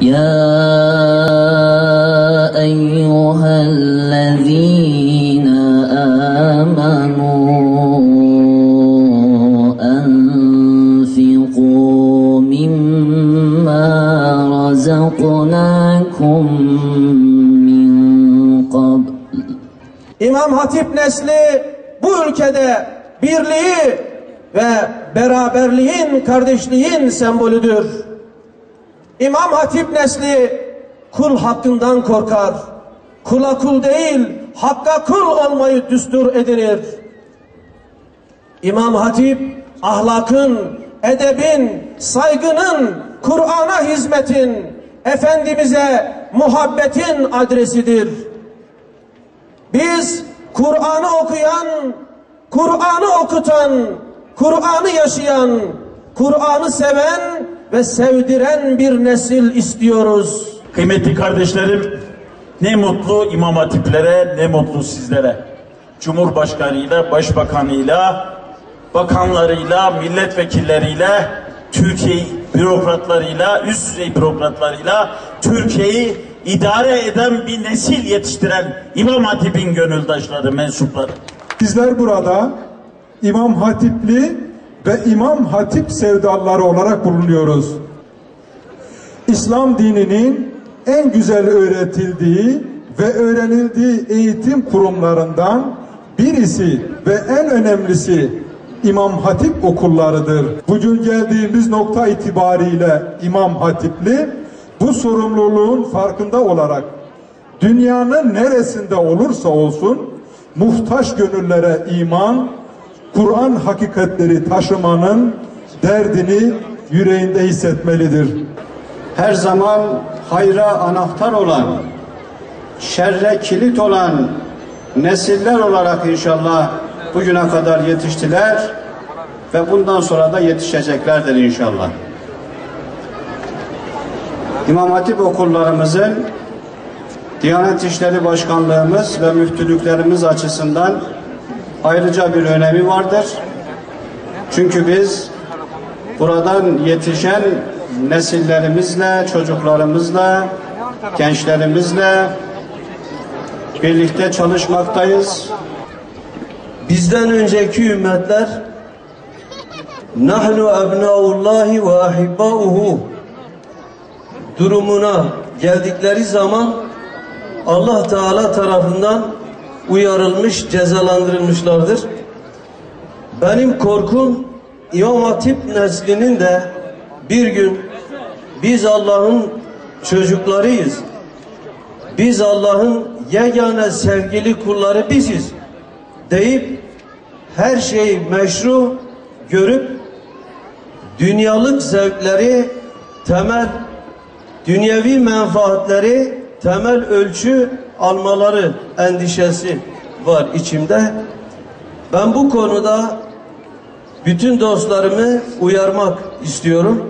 يا أيها الذين آمنوا أنفقوا مما رزقناكم من قبل. İmam Hatip nesli bu ülkede birliği ve beraberliğin, kardeşliğin sembolüdür. İmam Hatip nesli kul hakkından korkar. Kula kul değil, hakka kul olmayı düstur edinir. İmam Hatip ahlakın, edebin, saygının, Kur'an'a hizmetin, Efendimiz'e muhabbetin adresidir. Biz Kur'an'ı okuyan, Kur'an'ı okutan, Kur'an'ı yaşayan, Kur'an'ı seven ve sevdiren bir nesil istiyoruz. Kıymetli kardeşlerim, ne mutlu İmam Hatiplere, ne mutlu sizlere. Cumhurbaşkanıyla, başbakanıyla, bakanlarıyla, milletvekilleriyle, Türkiye bürokratlarıyla, üst düzey bürokratlarıyla Türkiye'yi idare eden bir nesil yetiştiren İmam Hatip'in gönüldaşları, mensupları. Bizler burada İmam Hatipli ve İmam Hatip sevdalıları olarak bulunuyoruz. İslam dininin en güzel öğretildiği ve öğrenildiği eğitim kurumlarından birisi ve en önemlisi İmam Hatip okullarıdır. Bugün geldiğimiz nokta itibariyle İmam Hatipli bu sorumluluğun farkında olarak dünyanın neresinde olursa olsun muhtaç gönüllere iman, Kur'an hakikatleri taşımanın derdini yüreğinde hissetmelidir. Her zaman hayra anahtar olan, şerre kilit olan nesiller olarak inşallah bugüne kadar yetiştiler ve bundan sonra da yetişeceklerdir inşallah. İmam Hatip okullarımızın Diyanet İşleri Başkanlığımız ve müftülüklerimiz açısından ayrıca bir önemi vardır. Çünkü biz buradan yetişen nesillerimizle, çocuklarımızla, gençlerimizle birlikte çalışmaktayız. Bizden önceki ümmetler nahnu ebnaullahi ve ahibbauhu durumuna geldikleri zaman Allah Teala tarafından uyarılmış, cezalandırılmışlardır. Benim korkum İmam Hatip neslinin de bir gün biz Allah'ın çocuklarıyız, biz Allah'ın yegane sevgili kulları biziz deyip her şeyi meşru görüp dünyalık zevkleri temel, dünyevi menfaatleri temel ölçü almaları endişesi var içimde. Ben bu konuda bütün dostlarımı uyarmak istiyorum.